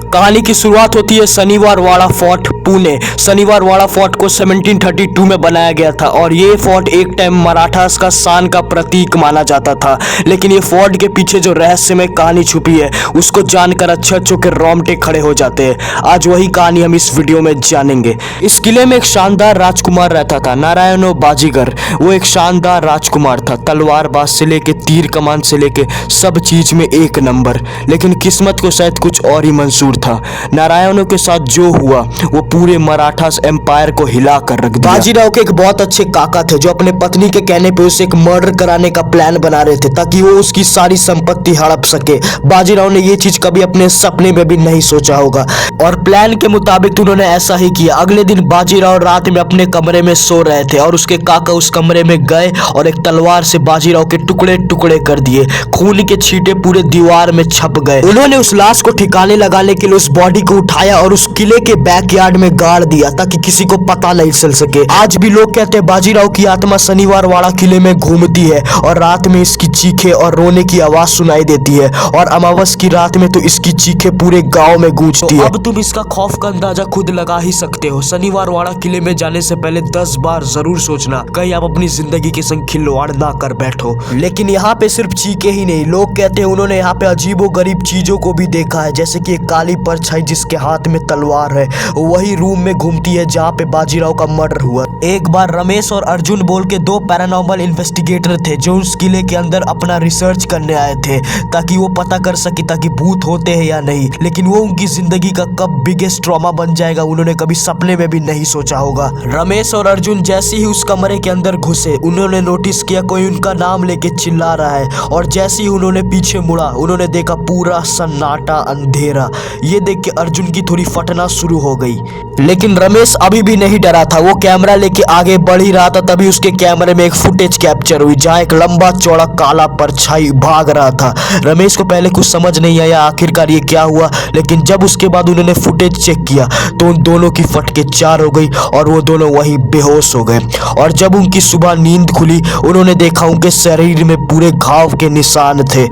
कहानी की शुरुआत होती है शनिवार वाड़ा फोर्ट पुणे। शनिवार वाड़ा फोर्ट को 1732 में बनाया गया था और ये फोर्ट एक टाइम मराठास का शान का प्रतीक माना जाता था। लेकिन ये फोर्ट के पीछे जो रहस्यमय कहानी छुपी है उसको जानकर अच्छे के रोंगटे खड़े हो जाते हैं। आज वही कहानी हम इस वीडियो में जानेंगे। इस किले में एक शानदार राजकुमार रहता था, नारायणो बाजीगर। वो एक शानदार राजकुमार था, तलवारबाज से लेके तीर कमान से लेके सब चीज में एक नंबर। लेकिन किस्मत को शायद कुछ और ही मंजूर था। नारायणों के साथ जो हुआ वो पूरे मराठास एम्पायर को हिला कर रख दिया। बाजीराव के एक बहुत अच्छे काका थे जो अपने पत्नी के कहने पे उसे एक मर्डर कराने का प्लान बना रहे थे ताकि वो उसकी सारी संपत्ति हड़प सके। बाजीराव ने ये चीज कभी अपने सपने में भी नहीं सोचा होगा और प्लान के मुताबिक उन्होंने ऐसा ही किया। अगले दिन बाजीराव रात में अपने कमरे में सो रहे थे और उसके काका उस कमरे में गए और एक तलवार से बाजीराव के टुकड़े टुकड़े कर दिए। खून के छींटे पूरे दीवार में छप गए। उन्होंने उस लाश को ठिकाने लगाने के लिए उस बॉडी को उठाया और उस किले के बैकयार्ड में गाड़ दिया ताकि किसी को पता नहीं चल सके। आज भी लोग कहते हैं बाजीराव की आत्मा शनिवार वाड़ा किले में घूमती है और रात में इसकी चीखें और रोने की आवाज सुनाई देती है और अमावस की रात में तो इसकी चीखें पूरे गांव में गूंजती है। अब तुम इसका खौफ का अंदाजा खुद लगा ही सकते हो। शनिवार वाड़ा किले में जाने से पहले 10 बार जरूर सोचना कहीं आप अपनी जिंदगी के संग खिलवाड़ ना कर बैठो। लेकिन यहाँ पे सिर्फ चीखें ही नहीं, लोग कहते हैं उन्होंने यहाँ पे अजीबो गरीब चीजों को भी देखा है, जैसे कि एक काली परछाई जिसके हाथ में तलवार है वही रूम में घूमती है जहाँ पे बाजीराव का मर्डर हुआ। एक बार रमेश और अर्जुन बोल के 2 पैरानॉर्मल इन्वेस्टिगेटर थे जो उस किले के अंदर अपना रिसर्च करने आए थे ताकि वो पता कर सके ताकि भूत होते हैं या नहीं। लेकिन वो उनकी जिंदगी का कब बिगेस्ट ट्रॉमा बन जाएगा उन्होंने कभी सपने में भी नहीं सोचा होगा। रमेश और अर्जुन जैसे ही उस कमरे के अंदर घुसे उन्होंने नोटिस किया कोई उनका नाम लेके चिल्ला रहा है और जैसे ही उन्होंने पीछे मुड़ा उन्होंने देखा पूरा सन्नाटा अंधेरा। ये देख के अर्जुन की थोड़ी फटना शुरू हो गई। लेकिन रमेश अभी भी नहीं डरा था, वो कैमरा लेके आगे बढ़ ही रहा था। तभी उसके कैमरे में एक फुटेज कैप्चर हुई जहाँ एक लंबा चौड़ा काला परछाई भाग रहा था। रमेश को पहले कुछ समझ नहीं आया आखिरकार ये क्या हुआ, लेकिन जब उसके बाद उन्होंने फुटेज चेक किया तो उन दोनों की फटके 4 हो गई और वो दोनों वहीं बेहोश हो गए। और जब उनकी सुबह नींद खुली उन्होंने देखा उनके शरीर में पूरे घाव के निशान थे।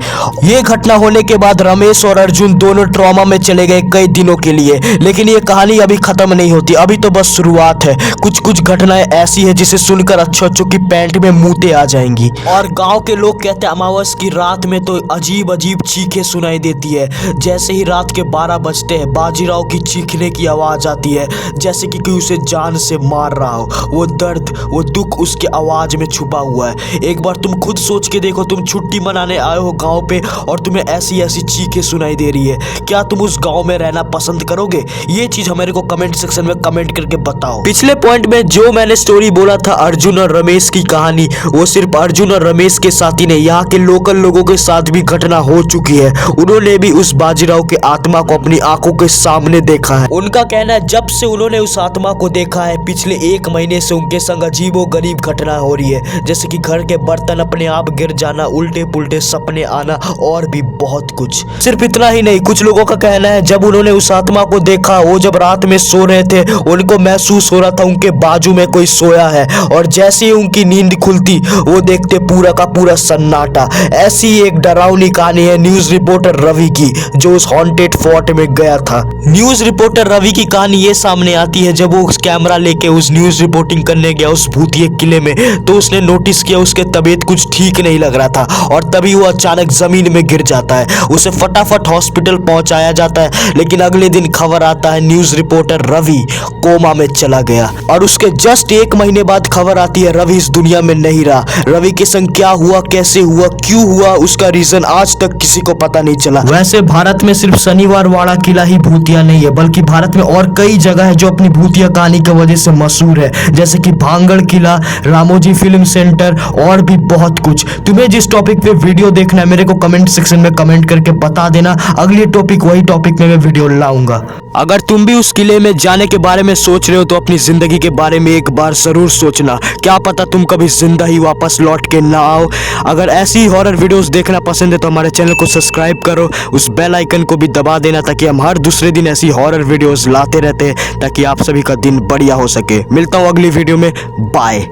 ये घटना होने के बाद रमेश और अर्जुन दोनों ट्रॉमा में चले गए कई दिनों के लिए। लेकिन ये कहानी अभी खत्म नहीं होती, अभी तो बस शुरुआत है। कुछ कुछ घटनाएं ऐसी है जिसे सुनकर अच्छों की पैंट में मूते आ जाएंगी। और गांव के लोग कहते हैं अमावस की रात में तो अजीब अजीब चीखें सुनाई देती है। जैसे ही रात के 12 बजते हैं बाजीराव की चीखने की आवाज आती है जैसे कि कोई उसे जान से मार रहा हो। वो दर्द वो दुख उसके आवाज में छुपा हुआ है। एक बार तुम खुद सोच के देखो, तुम छुट्टी मनाने आए हो गांव पे और तुम्हें ऐसी ऐसी चीखें सुनाई दे रही है, क्या तुम उस गांव में रहना पसंद करोगे? ये चीज हमारे को कमेंट सेक्शन में कमेंट करके बताओ। पिछले पॉइंट में जो मैंने स्टोरी बोला था अर्जुन और रमेश की कहानी, वो सिर्फ अर्जुन और रमेश के साथ ही नहीं, यहाँ के लोकल लोगों के साथ भी घटना हो चुकी है। उन्होंने भी उस बाजीराव के आत्मा को अपनी आंखों के सामने देखा है। उनका कहना है जब से उन्होंने उस आत्मा को देखा है पिछले 1 महीने से उनके संग अजीबो गरीब घटना हो रही है, जैसे कि घर के बर्तन अपने आप गिर जाना, उल्टे पुल्टे सपने आना और भी बहुत कुछ। सिर्फ इतना ही नहीं, कुछ लोगों का कहना है जब उन्होंने उस आत्मा को देखा वो जब रात में सो रहे थे उनको महसूस हो रहा था उनके बाजू में कोई सोया है और जैसे ही उनकी नींद खुलती वो देखते पूरा का पूरा सन्नाटा। ऐसी एक डरावनी कहानी है न्यूज रिपोर्टर रवि की जो उस हॉन्टेड फोर्ट में गया था। न्यूज रिपोर्टर रवि की कहानी ये सामने आती है जब वो उस कैमरा लेके उस न्यूज रिपोर्टिंग करने गया उस भूतिए किले में तो उसने नोटिस किया उसके तबीयत कुछ ठीक नहीं लग रहा था और तभी वो अचानक जमीन में गिर जाता है। उसे फटाफट हॉस्पिटल पहुंचाया जाता है लेकिन अगले दिन खबर आता है न्यूज रिपोर्टर रवि कोमा में चला गया और उसके जस्ट 1 महीने बाद खबर आती है रवि इस दुनिया में नहीं रहा। रवि के संग क्या हुआ, कैसे हुआ, क्यों हुआ, उसका रीजन आज तक किसी को पता नहीं चला। वैसे भारत में सिर्फ शनिवार वाड़ा किला ही भूतिया नहीं है बल्कि भारत में और कई जगह है जो अपनी भूतिया कहानी की वजह से मशहूर है, जैसे कि भांगड़ किला, रामोजी फिल्म सेंटर और भी बहुत कुछ। तुम्हें जिस टॉपिक पे वीडियो देखना है मेरे को कमेंट सेक्शन में कमेंट करके बता देना, अगली टॉपिक वही टॉपिक में मैं वीडियो लाऊंगा। अगर तुम भी उस किले में जाने के बारे में सोच रहे हो तो अपनी जिंदगी के बारे में एक बार जरूर सोचना, क्या पता तुम कभी जिंदा ही वापस लौट के ना आओ। अगर ऐसी हॉरर वीडियोस देखना पसंद है तो हमारे चैनल को सब्सक्राइब करो, उस बेल आइकन को भी दबा देना ताकि हम हर दूसरे दिन ऐसी हॉरर वीडियोस लाते रहते हैं ताकि आप सभी का दिन बढ़िया हो सके। मिलता हूँ अगली वीडियो में, बाय।